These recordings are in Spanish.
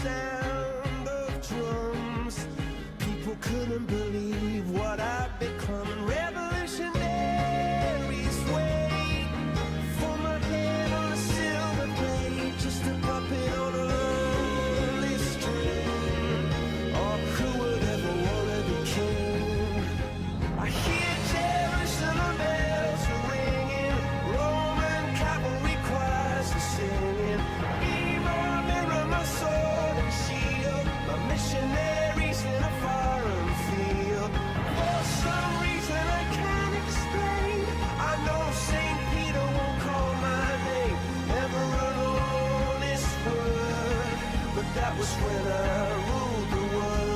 sound of drums. People couldn't believe what I'd become. Revolutionaries wait for my head on a silver plate, just a puppet on a lonely string. Oh, who would ever wanna be king? I hear Jerusalem bells are ringing, Roman cavalry choirs are singing. Mirror, mirror, my sword and shield, my missionaries in a foreign field. For some reason I can't explain, I know St. Peter won't call my name, never alone this word, but that was when I ruled the world.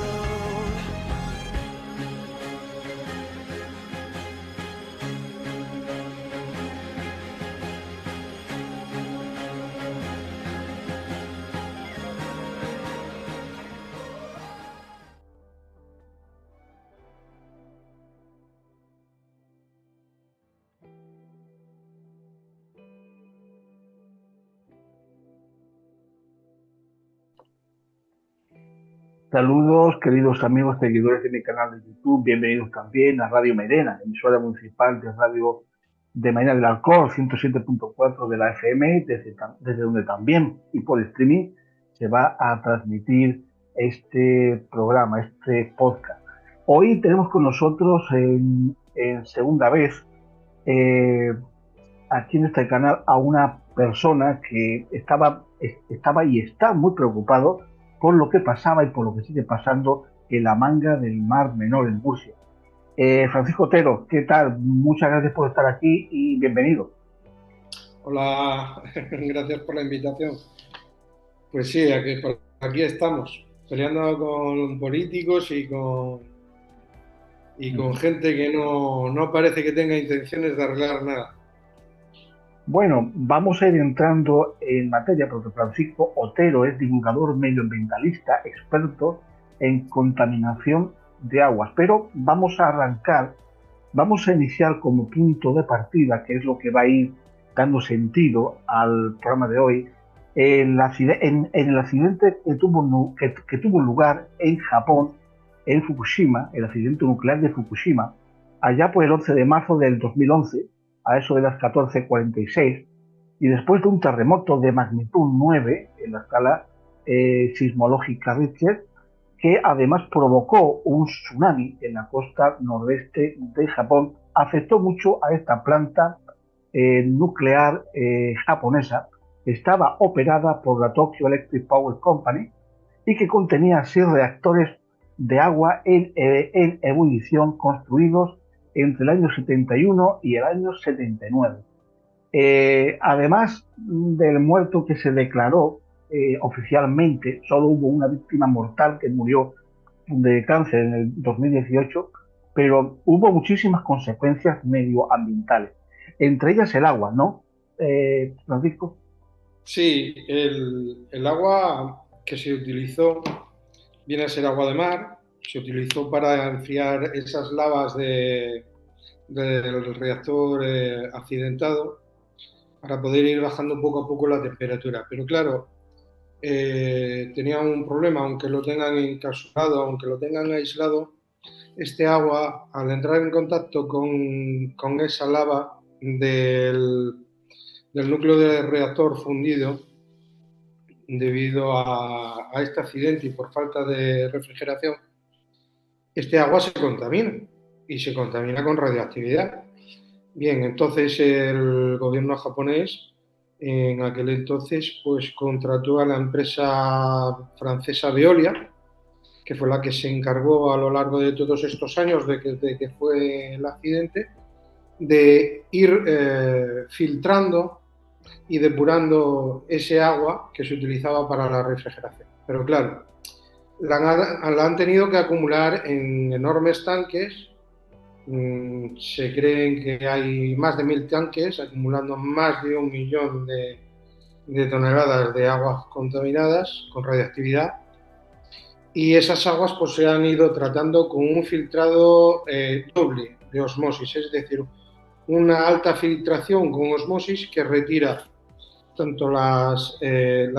Saludos, queridos amigos seguidores de mi canal de YouTube. Bienvenidos también a Radio Mairena, emisora municipal de radio de Mairena del Alcor, 107.4 de la FM, desde donde también y por streaming se va a transmitir este programa, este podcast. Hoy tenemos con nosotros en segunda vez aquí en este canal a una persona que estaba y está muy preocupado por lo que pasaba y por lo que sigue pasando en la manga del Mar Menor en Murcia. Francisco Otero, ¿qué tal? Muchas gracias por estar aquí y bienvenido. Hola, gracias por la invitación. Pues sí, aquí estamos, peleando con políticos y con gente que no parece que tenga intenciones de arreglar nada. Bueno, vamos a ir entrando en materia porque Francisco Otero es divulgador medioambientalista, experto en contaminación de aguas. Pero vamos a iniciar como punto de partida, que es lo que va a ir dando sentido al programa de hoy, en el accidente que tuvo lugar en Japón, en Fukushima, el accidente nuclear de Fukushima, allá por el 11 de marzo del 2011, a eso de las 14:46, y después de un terremoto de magnitud 9 en la escala sismológica Richter, que además provocó un tsunami en la costa nordeste de Japón, afectó mucho a esta planta nuclear japonesa, que estaba operada por la Tokyo Electric Power Company y que contenía 6 reactores de agua en ebullición construidos entre el año 71 y el año 79. Además del muerto que se declaró oficialmente, solo hubo una víctima mortal que murió de cáncer en el 2018, pero hubo muchísimas consecuencias medioambientales, entre ellas el agua, ¿no, Francisco? Sí, el agua que se utilizó viene a ser agua de mar, se utilizó para enfriar esas lavas del reactor accidentado para poder ir bajando poco a poco la temperatura. Pero claro, tenía un problema, aunque lo tengan encapsulado, aunque lo tengan aislado, este agua, al entrar en contacto con esa lava del núcleo del reactor fundido, debido a este accidente y por falta de refrigeración, este agua se contamina y se contamina con radioactividad. Bien, entonces el gobierno japonés en aquel entonces pues contrató a la empresa francesa Veolia, que fue la que se encargó a lo largo de todos estos años de que fue el accidente, de ir filtrando y depurando ese agua que se utilizaba para la refrigeración. Pero claro, la han tenido que acumular en enormes tanques. Se creen que hay más de 1000 tanques acumulando más de 1 millón de toneladas de aguas contaminadas con radioactividad, y esas aguas pues se han ido tratando con un filtrado doble de osmosis, es decir, una alta filtración con osmosis que retira tanto las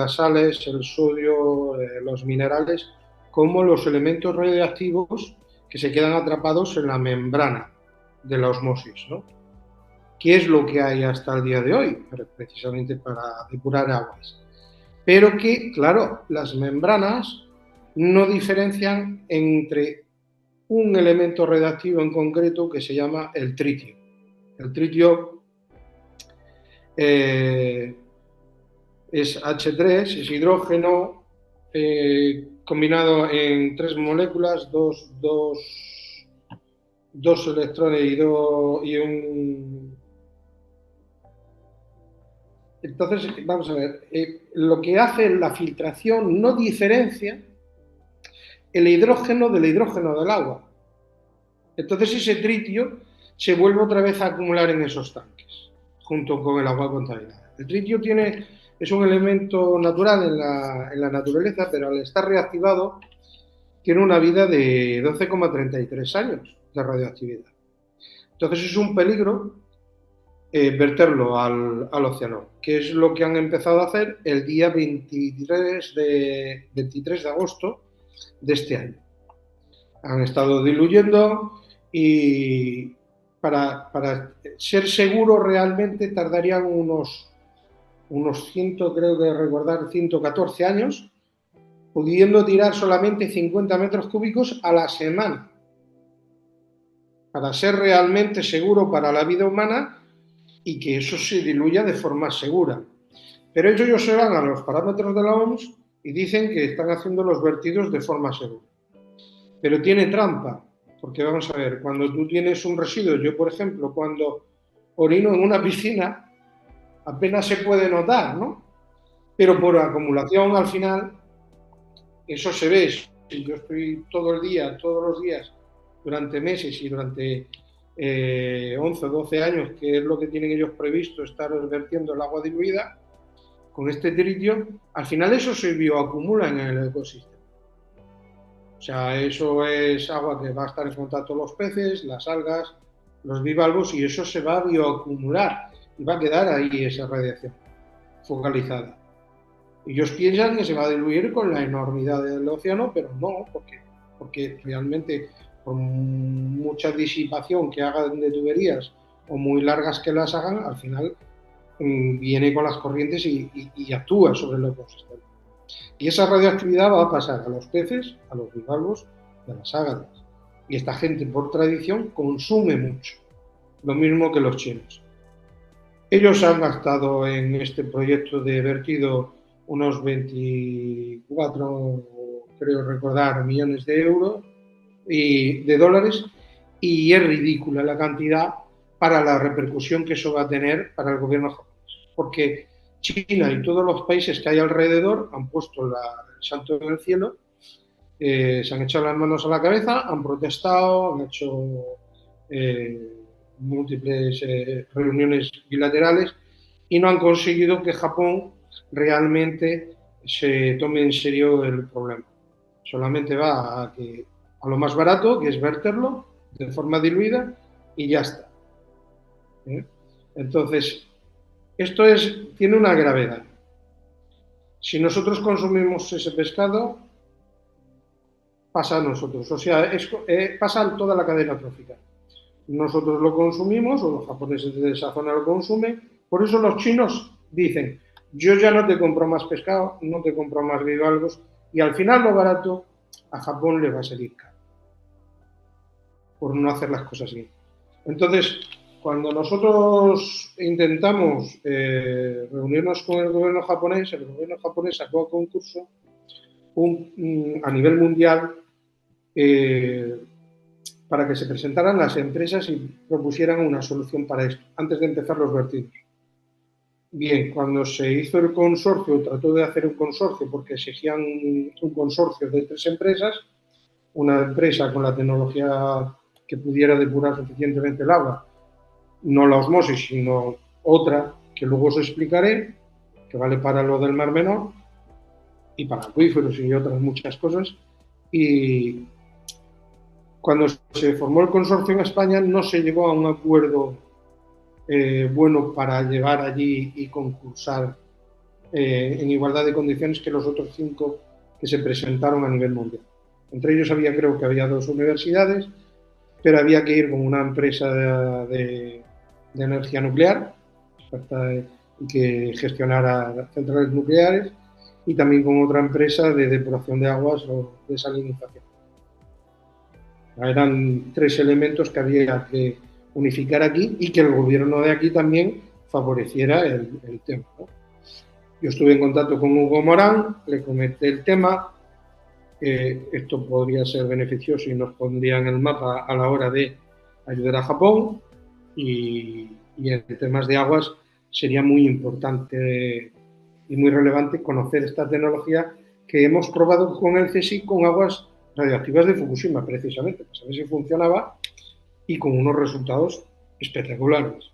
sales, el sodio, los minerales, como los elementos radioactivos que se quedan atrapados en la membrana de la osmosis, ¿no? ¿Qué es lo que hay hasta el día de hoy? Precisamente para depurar aguas. Pero que, claro, las membranas no diferencian entre un elemento radioactivo en concreto que se llama el tritio. El tritio es H3, es hidrógeno combinado en 3 moléculas, dos electrones y un... Entonces, vamos a ver, lo que hace la filtración no diferencia el hidrógeno del hidrógeno del agua. Entonces ese tritio se vuelve otra vez a acumular en esos tanques, junto con el agua contaminada. El tritio es un elemento natural en la naturaleza, pero al estar reactivado tiene una vida de 12,33 años de radioactividad. Entonces es un peligro verterlo al océano, que es lo que han empezado a hacer el día 23 de agosto de este año. Han estado diluyendo y para ser seguro realmente tardarían unos 100, creo que recordar, 114 años, pudiendo tirar solamente 50 metros cúbicos a la semana. Para ser realmente seguro para la vida humana y que eso se diluya de forma segura. Pero ellos se van a los parámetros de la OMS y dicen que están haciendo los vertidos de forma segura. Pero tiene trampa, porque vamos a ver, cuando tú tienes un residuo, yo por ejemplo, cuando orino en una piscina, apenas se puede notar, ¿no? Pero por acumulación al final, eso se ve. Si yo estoy todo el día, todos los días, durante meses y durante 11 o 12 años, que es lo que tienen ellos previsto, estar vertiendo el agua diluida, con este tritio, al final eso se bioacumula en el ecosistema. O sea, eso es agua que va a estar en contacto con los peces, las algas, los bivalvos, y eso se va a bioacumular y va a quedar ahí esa radiación focalizada. Ellos piensan que se va a diluir con la enormidad del océano, pero no, porque realmente por mucha disipación que hagan de tuberías o muy largas que las hagan, al final viene con las corrientes y actúa sobre el ecosistema. Y esa radioactividad va a pasar a los peces, a los bivalvos y a las ágatas. Y esta gente, por tradición, consume mucho, lo mismo que los chinos. Ellos han gastado en este proyecto de vertido unos 24, creo recordar, millones de euros y de dólares, y es ridícula la cantidad para la repercusión que eso va a tener para el gobierno japonés. Porque China y todos los países que hay alrededor han puesto el santo en el cielo, se han echado las manos a la cabeza, han protestado, han hecho múltiples reuniones bilaterales y no han conseguido que Japón realmente se tome en serio el problema. Solamente va a lo más barato, que es verterlo de forma diluida y ya está. Entonces, esto tiene una gravedad. Si nosotros consumimos ese pescado, pasa a nosotros. O sea, pasa en toda la cadena trófica. Nosotros lo consumimos, o los japoneses de esa zona lo consumen. Por eso los chinos dicen, yo ya no te compro más pescado, no te compro más bivalvos, y al final lo barato a Japón le va a salir caro, por no hacer las cosas bien. Entonces, cuando nosotros intentamos reunirnos con el gobierno japonés sacó a concurso a nivel mundial para que se presentaran las empresas y propusieran una solución para esto, antes de empezar los vertidos. Bien, cuando se hizo el consorcio, trató de hacer un consorcio porque exigían un consorcio de 3 empresas, una empresa con la tecnología que pudiera depurar suficientemente el agua, no la osmosis, sino otra que luego os explicaré, que vale para lo del Mar Menor y para acuíferos y otras muchas cosas. Y cuando se formó el consorcio en España no se llegó a un acuerdo bueno para llevar allí y concursar en igualdad de condiciones que los otros 5 que se presentaron a nivel mundial. Entre ellos creo que había 2 universidades, pero había que ir con una empresa de energía nuclear que gestionara centrales nucleares y también con otra empresa de depuración de aguas o desalinización. Eran 3 elementos que había que unificar aquí y que el gobierno de aquí también favoreciera el tema, ¿no? Yo estuve en contacto con Hugo Morán, le comenté el tema, esto podría ser beneficioso y nos pondría en el mapa a la hora de ayudar a Japón y en temas de aguas sería muy importante y muy relevante conocer esta tecnología que hemos probado con el CSIC con aguas radioactivas de Fukushima, precisamente, para saber si funcionaba y con unos resultados espectaculares.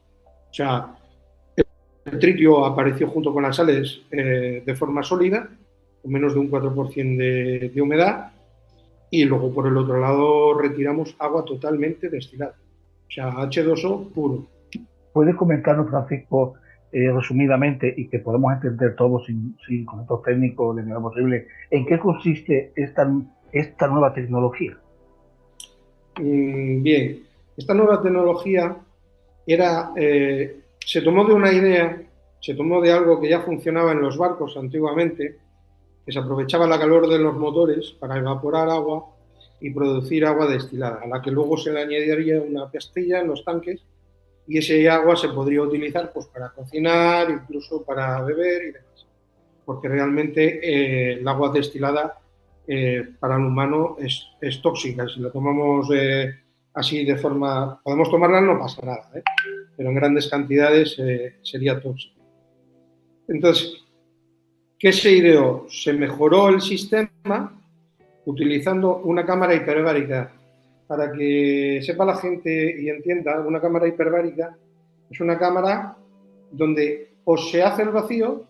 O sea, el tritio apareció junto con las sales de forma sólida, con menos de un 4% de humedad, y luego por el otro lado retiramos agua totalmente destilada, o sea, H2O puro. ¿Puedes comentarnos, Francisco, resumidamente y que podamos entender todos sin conceptos técnicos de manera posible, en qué consiste esta nueva tecnología? Bien, esta nueva tecnología se tomó de una idea, se tomó de algo que ya funcionaba en los barcos antiguamente, que se aprovechaba la calor de los motores para evaporar agua y producir agua destilada, a la que luego se le añadiría una pastilla en los tanques y ese agua se podría utilizar pues, para cocinar, incluso para beber y demás. Porque realmente el agua destilada para el humano es tóxica. Si la tomamos así de forma... Podemos tomarla, no pasa nada, pero en grandes cantidades sería tóxica. Entonces, ¿qué se ideó? Se mejoró el sistema utilizando una cámara hiperbárica. Para que sepa la gente y entienda, una cámara hiperbárica es una cámara donde o se hace el vacío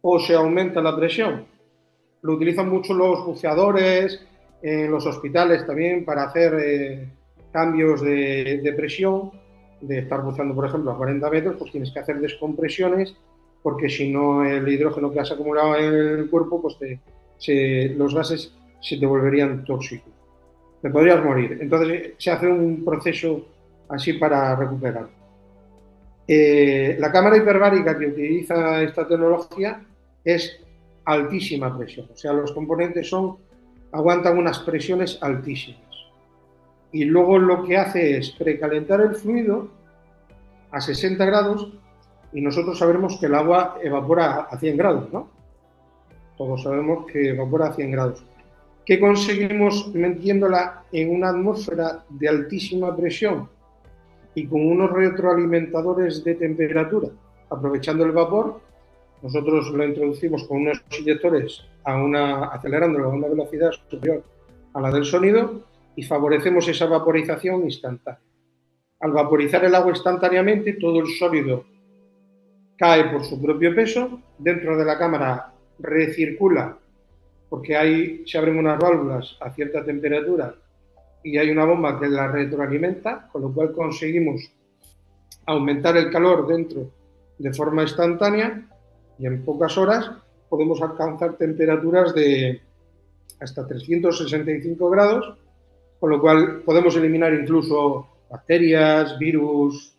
o se aumenta la presión. Lo utilizan mucho los buceadores, en los hospitales también para hacer cambios de presión, de estar buceando, por ejemplo, a 40 metros, pues tienes que hacer descompresiones porque si no el hidrógeno que has acumulado en el cuerpo, pues los gases se te volverían tóxicos. Te podrías morir. Entonces se hace un proceso así para recuperar. La cámara hiperbárica que utiliza esta tecnología es altísima presión. O sea, los componentes aguantan unas presiones altísimas. Y luego lo que hace es precalentar el fluido a 60 grados y nosotros sabremos que el agua evapora a 100 grados, ¿no? Todos sabemos que evapora a 100 grados. ¿Qué conseguimos metiéndola en una atmósfera de altísima presión y con unos retroalimentadores de temperatura? Aprovechando el vapor, nosotros lo introducimos con unos inyectores acelerándolo a una velocidad superior a la del sonido y favorecemos esa vaporización instantánea. Al vaporizar el agua instantáneamente, todo el sólido cae por su propio peso, dentro de la cámara recircula porque ahí se abren unas válvulas a cierta temperatura y hay una bomba que la retroalimenta, con lo cual conseguimos aumentar el calor dentro de forma instantánea y en pocas horas podemos alcanzar temperaturas de hasta 365 grados, con lo cual podemos eliminar incluso bacterias, virus,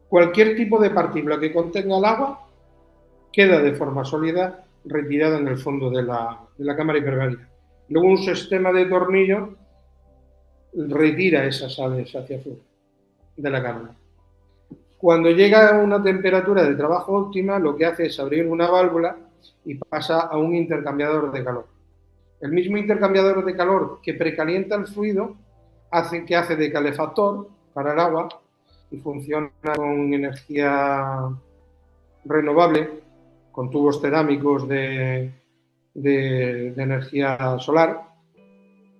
cualquier tipo de partícula que contenga el agua queda de forma sólida retirada en el fondo de la cámara hiperbárica. Luego un sistema de tornillo retira esas sales hacia afuera de la cámara. Cuando llega a una temperatura de trabajo óptima, lo que hace es abrir una válvula y pasa a un intercambiador de calor. El mismo intercambiador de calor que precalienta el fluido hace de calefactor para el agua y funciona con energía renovable, con tubos cerámicos de energía solar,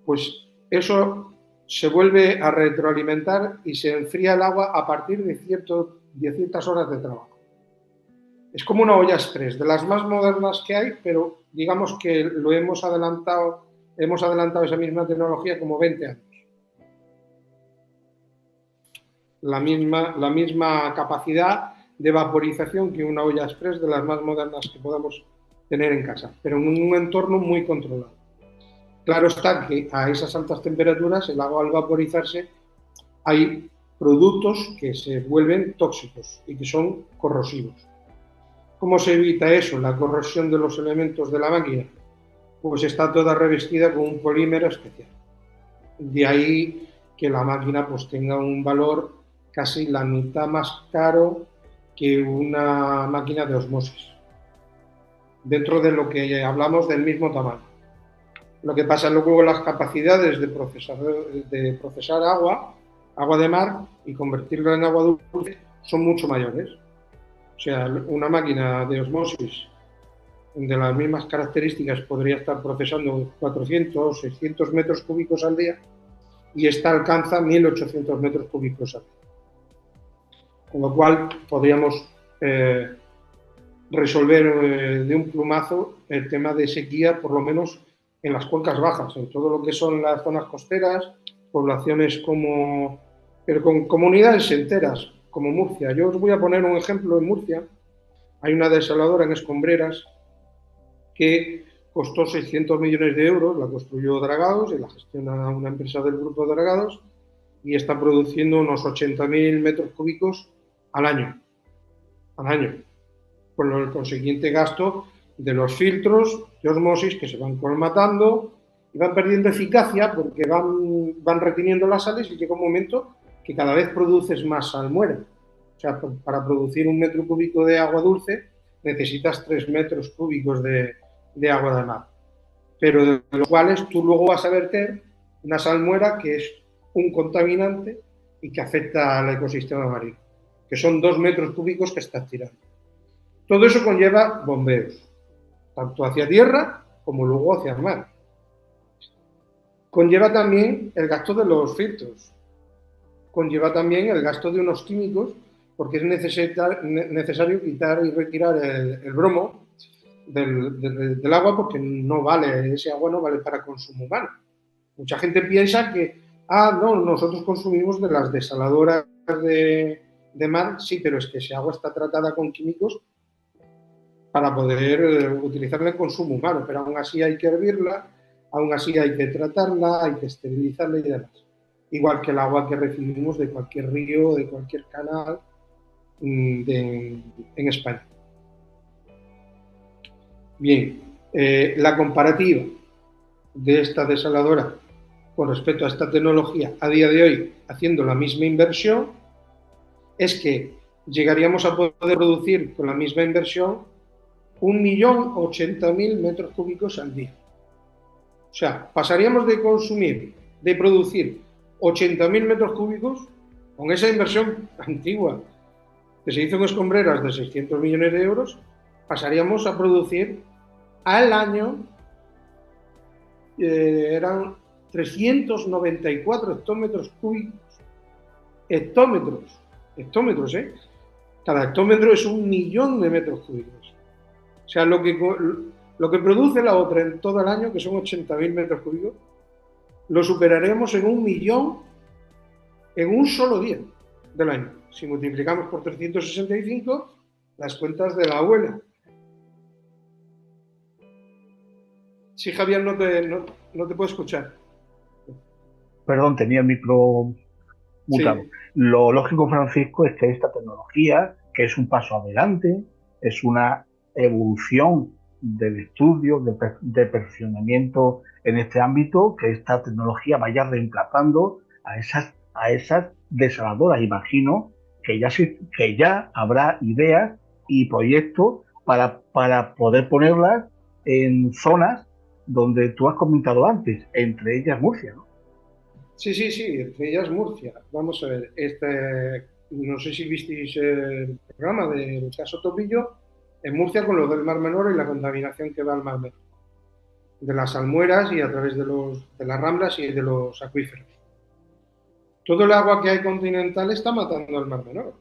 pues eso se vuelve a retroalimentar y se enfría el agua a partir de ciertas horas de trabajo. Es como una olla express, de las más modernas que hay, pero digamos que hemos adelantado esa misma tecnología como 20 años. La misma capacidad de vaporización que una olla express de las más modernas que podamos tener en casa, pero en un entorno muy controlado. Claro está que a esas altas temperaturas el agua al vaporizarse hay productos que se vuelven tóxicos y que son corrosivos. ¿Cómo se evita eso, la corrosión de los elementos de la máquina? Pues está toda revestida con un polímero especial. De ahí que la máquina pues tenga un valor casi la mitad más caro que una máquina de osmosis, dentro de lo que hablamos del mismo tamaño. Lo que pasa luego las capacidades de procesar agua de mar y convertirla en agua dulce son mucho mayores. O sea, una máquina de osmosis de las mismas características podría estar procesando 400 o 600 metros cúbicos al día y esta alcanza 1800 metros cúbicos al día. Con lo cual podríamos resolver de un plumazo el tema de sequía, por lo menos en las cuencas bajas, en todo lo que son las zonas costeras, poblaciones pero con comunidades enteras, como Murcia. Yo os voy a poner un ejemplo en Murcia. Hay una desaladora en Escombreras que costó 600 millones de euros, la construyó Dragados y la gestiona una empresa del grupo Dragados y está produciendo unos 80.000 metros cúbicos al año, con el consiguiente gasto de los filtros de osmosis que se van colmatando y van perdiendo eficacia porque van reteniendo las sales y llega un momento que cada vez produces más salmuera. O sea, para producir un metro cúbico de agua dulce necesitas 3 metros cúbicos de agua de mar, pero de los cuales tú luego vas a verter una salmuera que es un contaminante y que afecta al ecosistema marino, que son 2 metros cúbicos que estás tirando. Todo eso conlleva bombeos, tanto hacia tierra como luego hacia el mar. Conlleva también el gasto de los filtros, conlleva también el gasto de unos químicos, porque es necesario quitar y retirar el bromo del agua, porque ese agua no vale para consumo humano. Mucha gente piensa que, no, nosotros consumimos de las desaladoras de mar, sí, pero es que ese agua está tratada con químicos para poder utilizarla en consumo humano, pero aún así hay que hervirla, aún así hay que tratarla, hay que esterilizarla y demás. Igual que el agua que recibimos de cualquier río, de cualquier canal en España. Bien, la comparativa de esta desaladora con respecto a esta tecnología a día de hoy, haciendo la misma inversión, es que llegaríamos a poder producir con la misma inversión 1.080.000 metros cúbicos al día. O sea, pasaríamos de producir 80.000 metros cúbicos con esa inversión antigua que se hizo en Escombreras de 600 millones de euros, pasaríamos a producir al año, eran 394 hectómetros cúbicos. Hectómetros, Cada hectómetro es 1.000.000 de metros cúbicos. O sea, lo que produce la otra en todo el año, que son 80.000 metros cúbicos, lo superaremos en 1.000.000 en un solo día del año. Si multiplicamos por 365, las cuentas de la abuela. Sí, Javier, no te puedo escuchar. Perdón, tenía el micro mutado. Sí. Lo lógico, Francisco, es que esta tecnología, que es un paso adelante, es una evolución del estudio, de perfeccionamiento en este ámbito, que esta tecnología vaya reemplazando a esas desaladoras. Imagino que ya habrá ideas y proyectos para poder ponerlas en zonas donde tú has comentado antes, entre ellas Murcia, ¿no? Sí, entre ellas Murcia. Vamos a ver, no sé si visteis el programa del caso Topillo, en Murcia con lo del Mar Menor y la contaminación que va al Mar Menor, de las almueras y a través de las ramblas y de los acuíferos. Todo el agua que hay continental está matando al Mar Menor.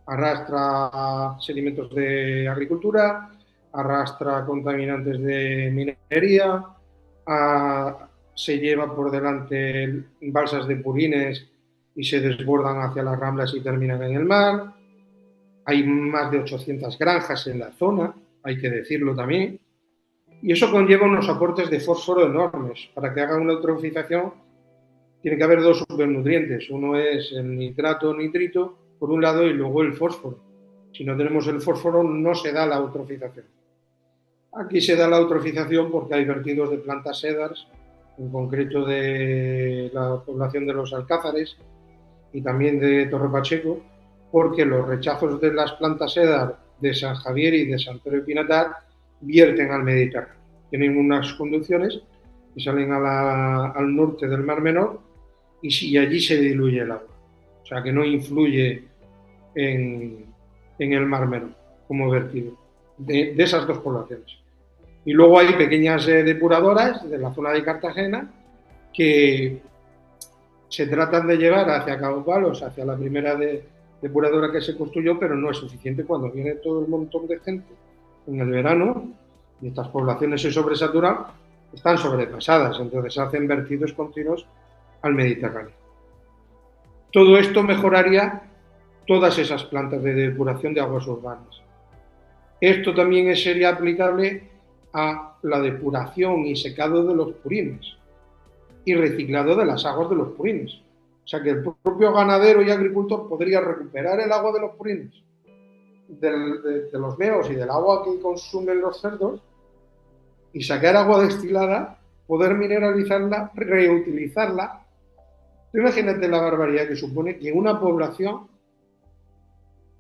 Arrastra sedimentos de agricultura, arrastra contaminantes de minería, se lleva por delante balsas de purines y se desbordan hacia las ramblas y terminan en el mar. hay más de 800 granjas en la zona, hay que decirlo también, y eso conlleva unos aportes de fósforo enormes. Para que haga una eutrofización tiene que haber dos supernutrientes, uno es el nitrato o nitrito, por un lado, y luego el fósforo. Si no tenemos el fósforo no se da la eutrofización. Aquí se da la eutrofización porque hay vertidos de plantas sedars, en concreto de la población de los Alcázares y también de Torre Pacheco, porque los rechazos de las plantas sedar de San Javier y de San Pedro de Pinatar vierten al Mediterráneo. Tienen unas conducciones que salen al norte del Mar Menor y allí se diluye el agua. O sea que no influye en el Mar Menor como vertido de esas dos poblaciones. Y luego hay pequeñas depuradoras de la zona de Cartagena que se tratan de llevar hacia Cabo Palos, hacia la primera depuradora que se construyó, pero no es suficiente cuando viene todo el montón de gente en el verano y estas poblaciones se sobresaturan, están sobrepasadas, entonces hacen vertidos continuos al Mediterráneo. Todo esto mejoraría todas esas plantas de depuración de aguas urbanas. Esto también sería aplicable a la depuración y secado de los purines y reciclado de las aguas de los purines. O sea que el propio ganadero y agricultor podría recuperar el agua de los purines, de los meos y del agua que consumen los cerdos y sacar agua destilada, poder mineralizarla, reutilizarla. Imagínate la barbaridad que supone que una población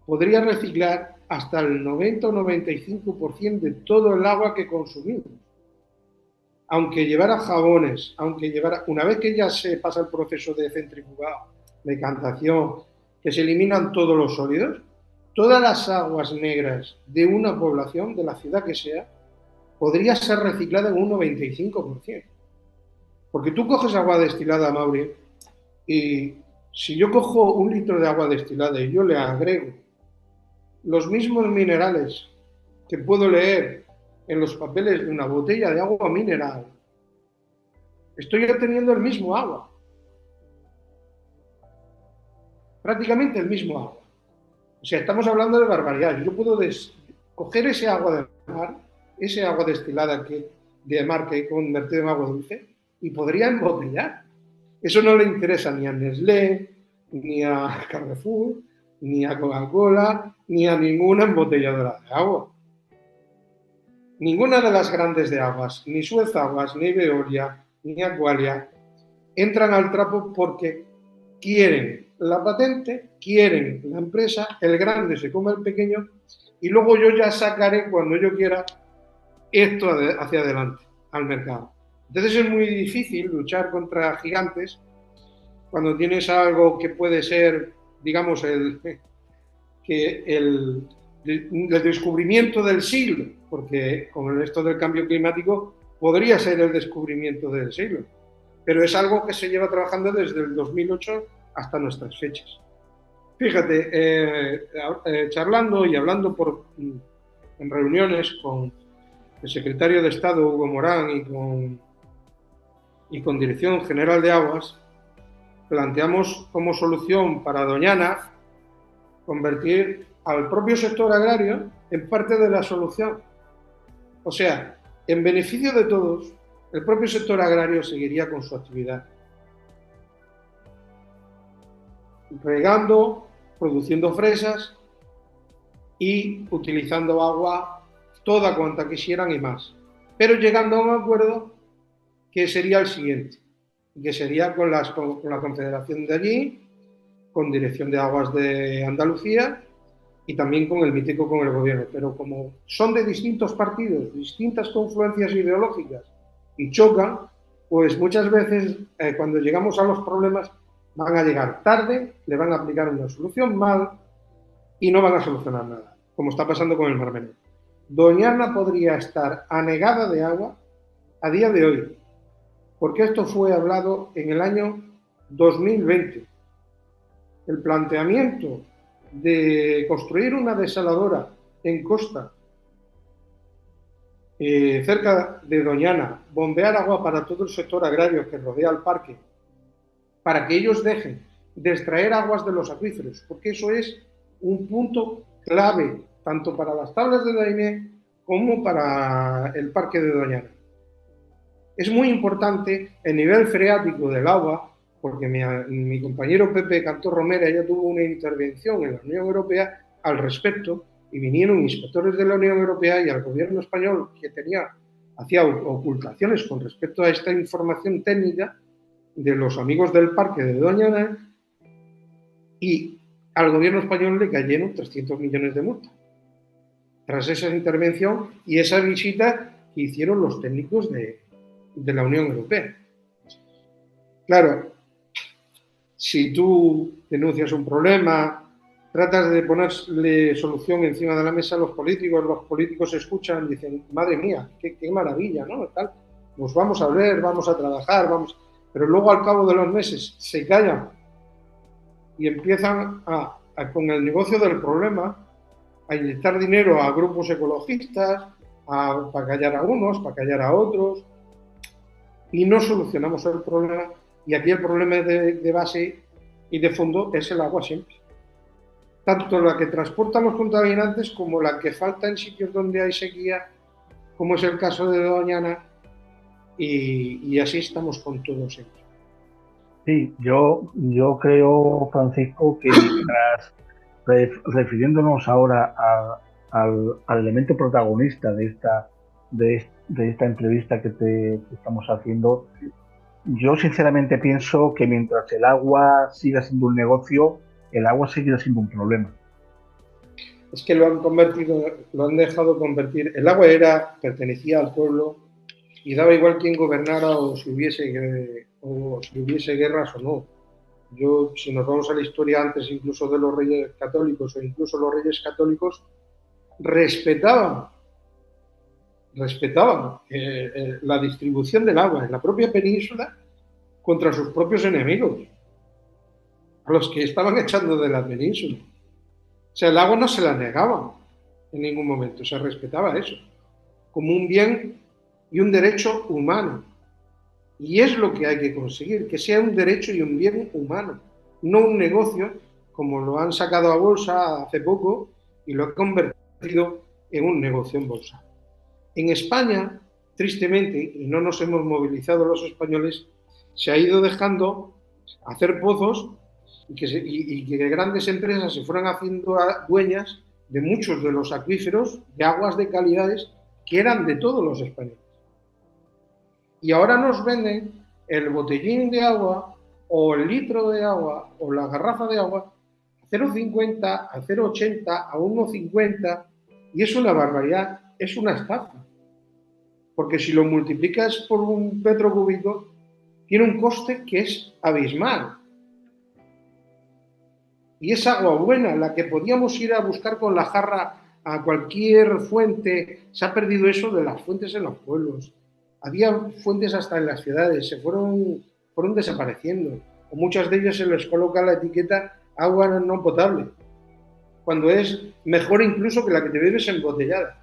podría reciclar hasta el 90 o 95% de todo el agua que consumimos. Aunque llevara jabones, una vez que ya se pasa el proceso de centrifugado, decantación, que se eliminan todos los sólidos, todas las aguas negras de una población, de la ciudad que sea, podría ser reciclada en un 95%. Porque tú coges agua destilada, Mauri, y si yo cojo 1 litro de agua destilada y yo le agrego los mismos minerales que puedo leer en los papeles de una botella de agua mineral, estoy obteniendo el mismo agua. Prácticamente el mismo agua. O sea, estamos hablando de barbaridad. Yo puedo coger ese agua de mar, ese agua destilada de mar que he convertido en agua dulce, y podría embotellar. Eso no le interesa ni a Nestlé, ni a Carrefour, ni a Coca-Cola, ni a ninguna embotelladora de agua. Ninguna de las grandes de aguas, ni Suez Aguas, ni Veolia, ni Aqualia, entran al trapo porque quieren la patente, quieren la empresa, el grande se come el pequeño y luego yo ya sacaré cuando yo quiera esto hacia adelante, al mercado. Entonces es muy difícil luchar contra gigantes cuando tienes algo que puede ser, digamos, el descubrimiento del siglo, porque con esto del cambio climático podría ser el descubrimiento del siglo, pero es algo que se lleva trabajando desde el 2008 hasta nuestras fechas. Fíjate, charlando y hablando en reuniones con el secretario de Estado, Hugo Morán, y con Dirección General de Aguas, planteamos como solución para Doñana convertir al propio sector agrario en parte de la solución. O sea, en beneficio de todos, el propio sector agrario seguiría con su actividad. Regando, produciendo fresas y utilizando agua toda cuanta quisieran y más. Pero llegando a un acuerdo que sería el siguiente, que sería con la Confederación de allí, con Dirección de Aguas de Andalucía y también con el mítico, con el gobierno. Pero como son de distintos partidos, distintas confluencias ideológicas y chocan, pues muchas veces cuando llegamos a los problemas van a llegar tarde, le van a aplicar una solución mal y no van a solucionar nada, como está pasando con el Mar Menor. Doñana podría estar anegada de agua a día de hoy, porque esto fue hablado en el año 2020. El planteamiento de construir una desaladora en costa, cerca de Doñana, bombear agua para todo el sector agrario que rodea el parque, para que ellos dejen de extraer aguas de los acuíferos, porque eso es un punto clave tanto para las tablas de Daimiel como para el parque de Doñana. Es muy importante el nivel freático del agua, porque mi compañero Pepe Cantó Romera ya tuvo una intervención en la Unión Europea al respecto, y vinieron inspectores de la Unión Europea y al gobierno español, que hacía ocultaciones con respecto a esta información técnica de los amigos del parque de Doñana, y al gobierno español le cayeron 300 millones de multa tras esa intervención y esa visita que hicieron los técnicos de la Unión Europea. Claro, si tú denuncias un problema, tratas de ponerle solución encima de la mesa a los políticos escuchan y dicen, madre mía, qué maravilla, ¿no? Tal, pues vamos a ver, vamos a trabajar, pero luego al cabo de los meses se callan y empiezan con el negocio del problema a inyectar dinero a grupos ecologistas, para callar a unos, para callar a otros, y no solucionamos el problema. Y aquí el problema de base y de fondo es el agua siempre. Tanto la que transporta los contaminantes como la que falta en sitios donde hay sequía, como es el caso de Doñana, y así estamos con todos ellos. Sí, yo creo, Francisco, que mientras, refiriéndonos ahora al elemento protagonista de esta entrevista que estamos haciendo, yo sinceramente pienso que mientras el agua siga siendo un negocio, el agua seguirá siendo un problema. Es que lo han dejado convertir. El agua pertenecía al pueblo y daba igual quién gobernara o si hubiese guerras o no. Si nos vamos a la historia antes incluso de los reyes católicos, o incluso los reyes católicos respetaban la distribución del agua en la propia península contra sus propios enemigos, a los que estaban echando de la península. O sea, el agua no se la negaban en ningún momento, se respetaba eso como un bien y un derecho humano. Y es lo que hay que conseguir, que sea un derecho y un bien humano, no un negocio como lo han sacado a bolsa hace poco y lo han convertido en un negocio en bolsa. En España, tristemente, y no nos hemos movilizado los españoles, se ha ido dejando hacer pozos y que grandes empresas se fueran haciendo dueñas de muchos de los acuíferos de aguas de calidades que eran de todos los españoles. Y ahora nos venden el botellín de agua o el litro de agua o la garrafa de agua a 0,50, a 0,80, a 1,50, y es una barbaridad, es una estafa. Porque si lo multiplicas por un metro cúbico, tiene un coste que es abismal. Y es agua buena, la que podíamos ir a buscar con la jarra a cualquier fuente. Se ha perdido eso de las fuentes en los pueblos. Había fuentes hasta en las ciudades, fueron desapareciendo. O muchas de ellas se les coloca la etiqueta agua no potable, cuando es mejor incluso que la que te bebes embotellada.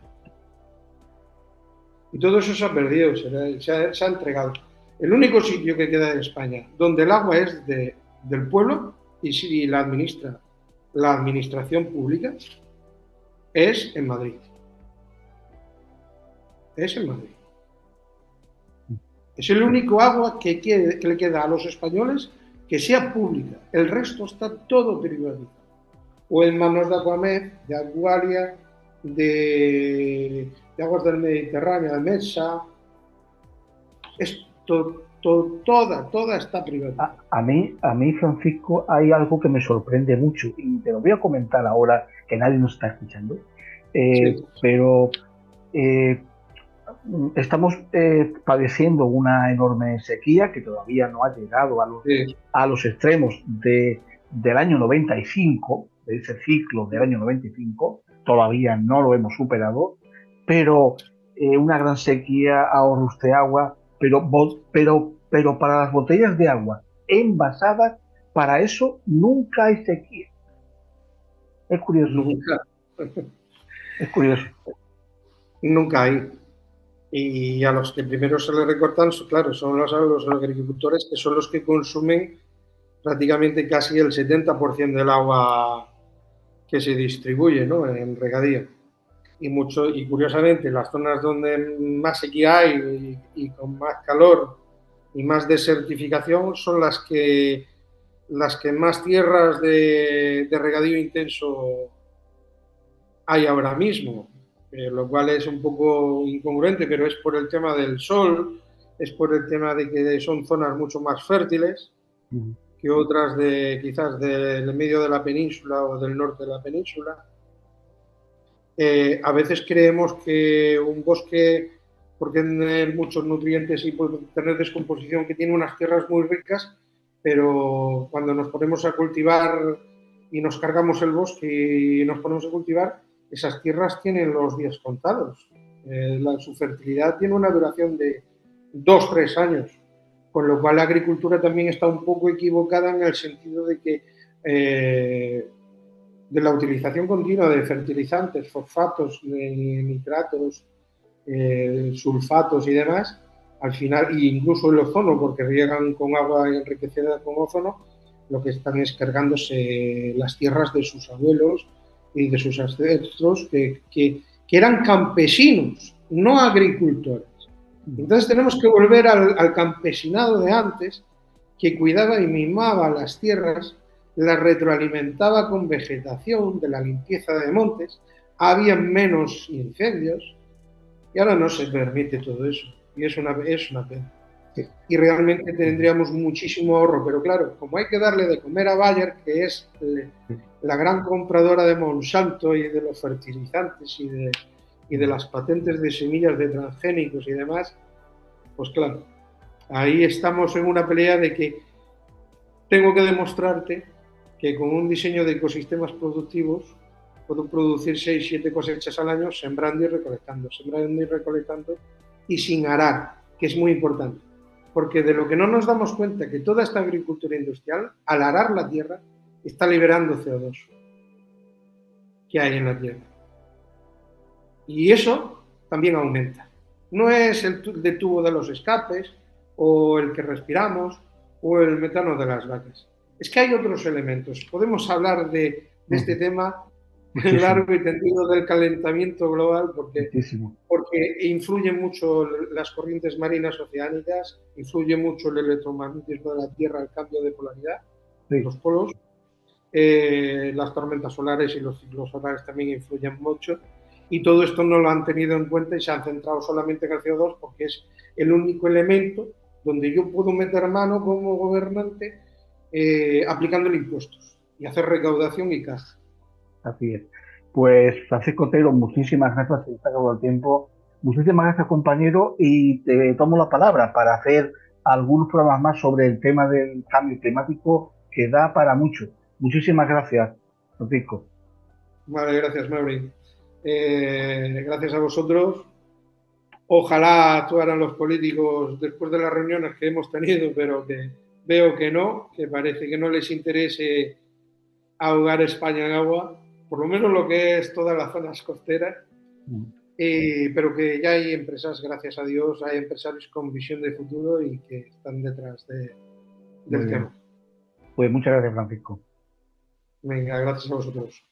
Y todo eso se ha perdido, se ha entregado. El único sitio que queda en España donde el agua es del pueblo y si la administra la administración pública es en Madrid. Es en Madrid. Es el único agua que le queda a los españoles que sea pública. El resto está todo privatizado. O en manos de Aquamed, de Acualia, de aguas del Mediterráneo, de Mesa. Toda está privatizada. A mí, Francisco, hay algo que me sorprende mucho y te lo voy a comentar ahora que nadie nos está escuchando. Sí. Pero estamos padeciendo una enorme sequía que todavía no ha llegado a los extremos del año 95, de ese ciclo del año 95, todavía no lo hemos superado, pero una gran sequía, ahorros de agua, pero para las botellas de agua envasadas, para eso nunca hay sequía. Es curioso. Nunca. Es curioso. Nunca hay. Y a los que primero se les recortan, claro, son los agricultores, que son los que consumen prácticamente casi el 70% del agua que se distribuye, ¿no?, en regadío. Y curiosamente, las zonas donde más sequía hay y con más calor y más desertificación son las que más tierras de regadío intenso hay ahora mismo, lo cual es un poco incongruente, pero es por el tema del sol, es por el tema de que son zonas mucho más fértiles que otras quizás del medio de la península o del norte de la península. A veces creemos que un bosque, por tener muchos nutrientes y por tener descomposición, que tiene unas tierras muy ricas, pero cuando nos ponemos a cultivar y nos cargamos el bosque y nos ponemos a cultivar, esas tierras tienen los días contados. Su fertilidad tiene una duración de 2 o 3 años, con lo cual la agricultura también está un poco equivocada en el sentido de que de la utilización continua de fertilizantes, fosfatos, nitratos, sulfatos y demás, al final, e incluso el ozono, porque riegan con agua enriquecida con ozono, lo que están es cargándose las tierras de sus abuelos y de sus ancestros que eran campesinos, no agricultores. Entonces tenemos que volver al campesinado de antes, que cuidaba y mimaba las tierras, las retroalimentaba con vegetación, de la limpieza de montes, había menos incendios, y ahora no se permite todo eso, y es una pena. Y realmente tendríamos muchísimo ahorro, pero claro, como hay que darle de comer a Bayer, que es la gran compradora de Monsanto y de los fertilizantes y de las patentes de semillas de transgénicos y demás, pues claro, ahí estamos en una pelea de que tengo que demostrarte que con un diseño de ecosistemas productivos puedo producir 6 o 7 cosechas al año sembrando y recolectando y sin arar, que es muy importante. Porque de lo que no nos damos cuenta que toda esta agricultura industrial, al arar la tierra, está liberando CO2 que hay en la tierra. Y eso también aumenta. No es el de tubo de los escapes o el que respiramos o el metano de las vacas. Es que hay otros elementos. Podemos hablar de este tema largo y tendido del calentamiento global porque influyen mucho las corrientes marinas oceánicas, influye mucho el electromagnetismo de la Tierra, el cambio de polaridad, los polos, las tormentas solares y los ciclos solares también influyen mucho, y todo esto no lo han tenido en cuenta y se han centrado solamente en el CO2 porque es el único elemento donde yo puedo meter mano como gobernante aplicándole impuestos y hacer recaudación y caja. Así es. Pues Francisco Otero, muchísimas gracias, se está acabando el tiempo. Muchísimas gracias, compañero, y te tomo la palabra para hacer algunos programas más sobre el tema del cambio climático, que da para mucho. Muchísimas gracias, Francisco. Vale, gracias, Mauri. Gracias a vosotros. Ojalá actuaran los políticos después de las reuniones que hemos tenido, pero que veo que no, que parece que no les interese ahogar España en agua, por lo menos lo que es todas las zonas costeras, pero que ya hay empresas, gracias a Dios, hay empresarios con visión de futuro y que están detrás del tema. Pues muchas gracias, Francisco. Venga, gracias a vosotros.